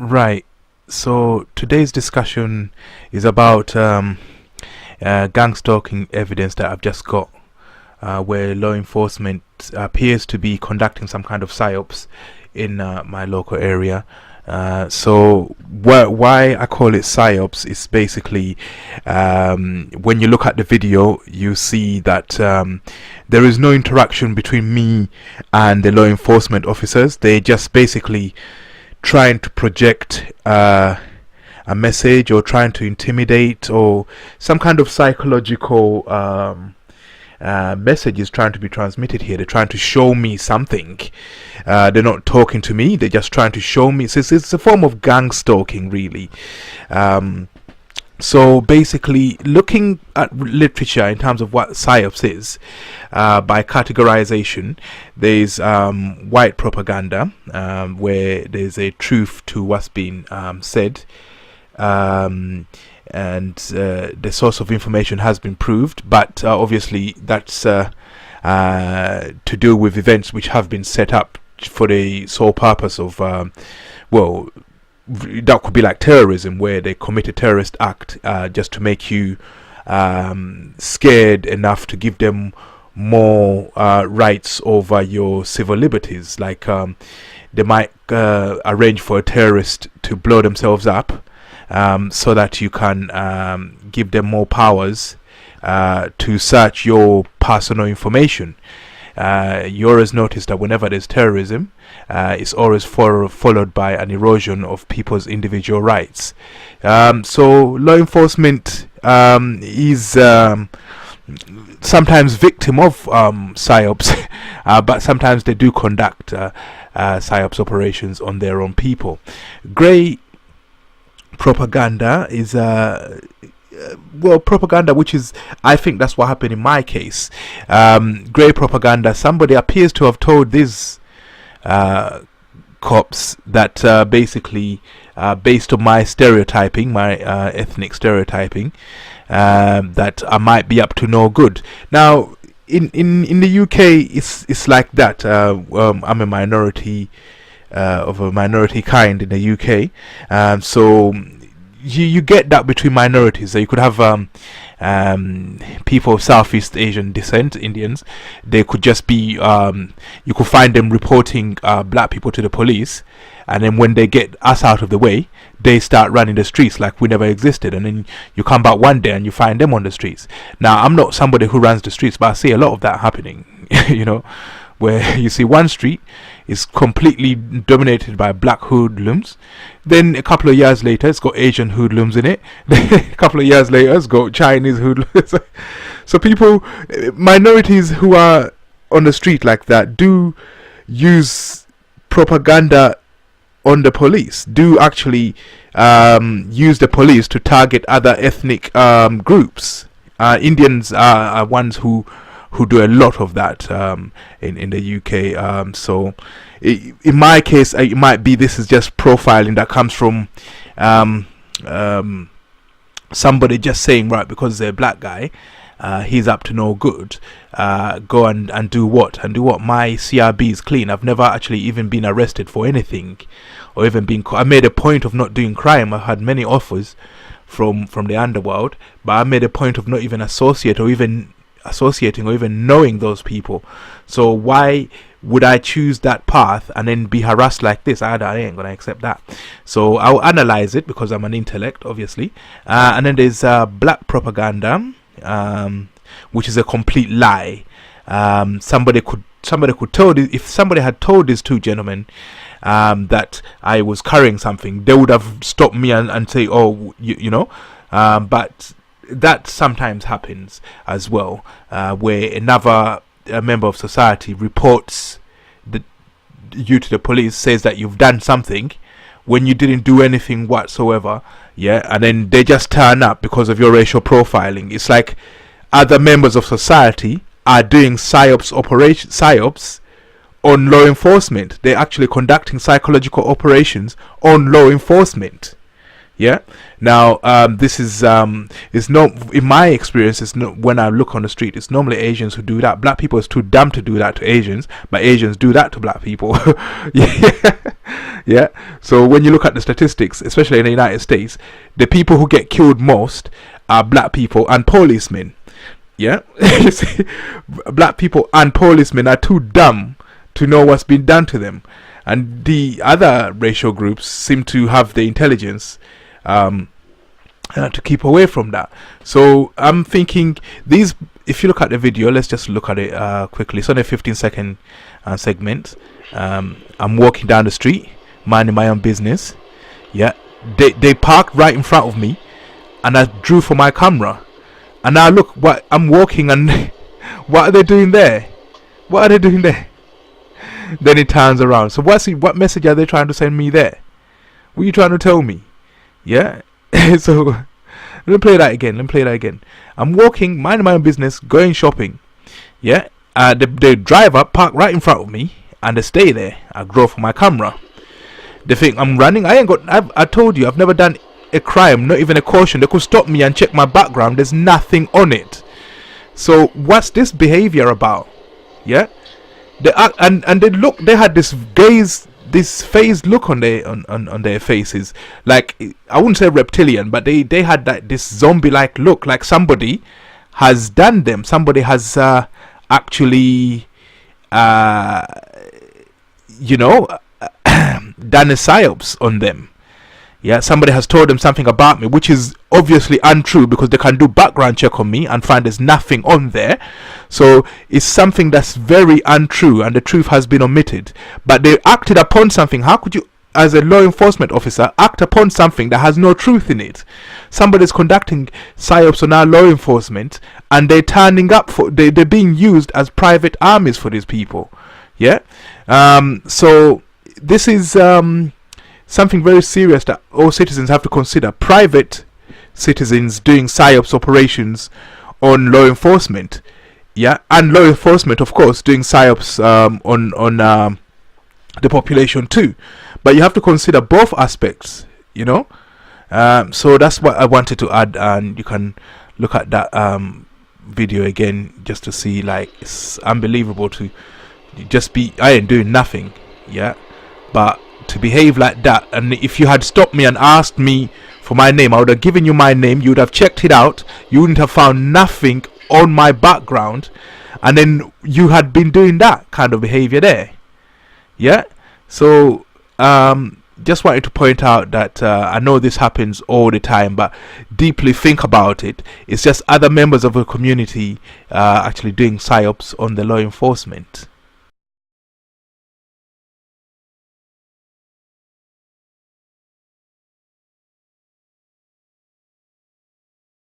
Right. So today's discussion is about gang stalking evidence that I've just got, where law enforcement appears to be conducting some kind of PSYOPs in my local area. So why I call it PSYOPs is basically, when you look at the video, you see that there is no interaction between me and the law enforcement officers. They just basically trying to project a message, or trying to intimidate, or some kind of psychological message is trying to be transmitted here. They're trying to show me something. They're not talking to me, they're just trying to show me. It's a form of gang stalking, really. So basically, looking at literature in terms of what PSYOPs is, by categorization, there's white propaganda, where there's a truth to what's been said, and the source of information has been proved, but obviously that's to do with events which have been set up for the sole purpose of, that could be like terrorism, where they commit a terrorist act just to make you scared enough to give them more rights over your civil liberties. Like they might arrange for a terrorist to blow themselves up, so that you can give them more powers to search your personal information. You always notice that whenever there's terrorism, it's always followed by an erosion of people's individual rights. So law enforcement is sometimes victim of PSYOPs, but sometimes they do conduct PSYOPs operations on their own people. Grey propaganda is propaganda, which is, I think that's what happened in my case. Grey propaganda, somebody appears to have told these cops that basically, based on my stereotyping, my ethnic stereotyping, that I might be up to no good. Now in the UK, it's like that. I'm a minority, of a minority kind in the UK, so you get that between minorities. So you could have people of Southeast Asian descent, Indians. They could just be, you could find them reporting black people to the police, and then when they get us out of the way, they start running the streets like we never existed. And then you come back one day and you find them on the streets. Now, I'm not somebody who runs the streets, but I see a lot of that happening. You know, where you see one street is completely dominated by black hoodlums, then a couple of years later it's got Asian hoodlums in it, then a couple of years later it's got Chinese hoodlums. So people, minorities who are on the street like that, do use propaganda on the police, do actually use the police to target other ethnic groups. Indians are ones who do a lot of that in the UK. So in my case, it might be this is just profiling that comes from somebody just saying, right, because they're a black guy, he's up to no good. Go and do what? And do what? My CRB is clean. I've never actually even been arrested for anything, or even been. I made a point of not doing crime. I've had many offers from the underworld, but I made a point of not even associating or even knowing those people. So why would I choose that path and then be harassed like this? I ain't gonna accept that. So I'll analyze it, because I'm an intellect, obviously. And then there's black propaganda, which is a complete lie. Somebody could tell this, if somebody had told these two gentlemen that I was carrying something, they would have stopped me and say, oh, you know, but that sometimes happens as well, where another member of society reports you to the police, says that you've done something when you didn't do anything whatsoever, and then they just turn up because of your racial profiling. It's like other members of society are doing PSYOPs on law enforcement. They're actually conducting psychological operations on law enforcement. Yeah. Now, this is it's not, in my experience, it's not, when I look on the street, it's normally Asians who do that. Black people is too dumb to do that to Asians, but Asians do that to black people. Yeah. Yeah. So when you look at the statistics, especially in the United States, the people who get killed most are black people and policemen. Yeah. You see, black people and policemen are too dumb to know what's been done to them, and the other racial groups seem to have the intelligence to keep away from that. So I'm thinking these, if you look at the video, let's just look at it quickly. It's only a 15-second segment. I'm walking down the street, minding my own business. Yeah, they parked right in front of me, and I drew for my camera. And now look, what I'm walking, and what are they doing there? What are they doing there? Then it turns around. So what message are they trying to send me there? What are you trying to tell me? Yeah. So let me play that again. I'm walking, minding my own business, going shopping. Yeah. The driver parked right in front of me, and they stay there. I draw for my camera. They think I'm running. I told you, I've never done a crime, not even a caution. They could stop me and check my background. There's nothing on it. So what's this behavior about? Yeah. They had this gaze, this phased look on their faces, like, I wouldn't say reptilian, but they had this zombie-like look, like somebody has done them. Somebody has actually done a PSYOPS on them. Yeah, somebody has told them something about me, which is obviously untrue, because they can do background check on me and find there's nothing on there. So it's something that's very untrue, and the truth has been omitted. But they acted upon something. How could you, as a law enforcement officer, act upon something that has no truth in it? Somebody's conducting PSYOPs on our law enforcement, and they're turning up for, they're being used as private armies for these people. Yeah. So this is something very serious that all citizens have to consider. Private citizens doing PSYOPs operations on law enforcement. Yeah, and law enforcement, of course, doing PSYOPs on the population too. But you have to consider both aspects, So that's what I wanted to add, and you can look at that video again just to see, like, it's unbelievable to just be, I ain't doing nothing, yeah, but to behave like that. And if you had stopped me and asked me for my name, I would have given you my name. You would have checked it out. You wouldn't have found nothing on my background, and then you had been doing that kind of behavior there. Yeah. So just wanted to point out that I know this happens all the time, but deeply think about it. It's just other members of the community actually doing PSYOPs on the law enforcement.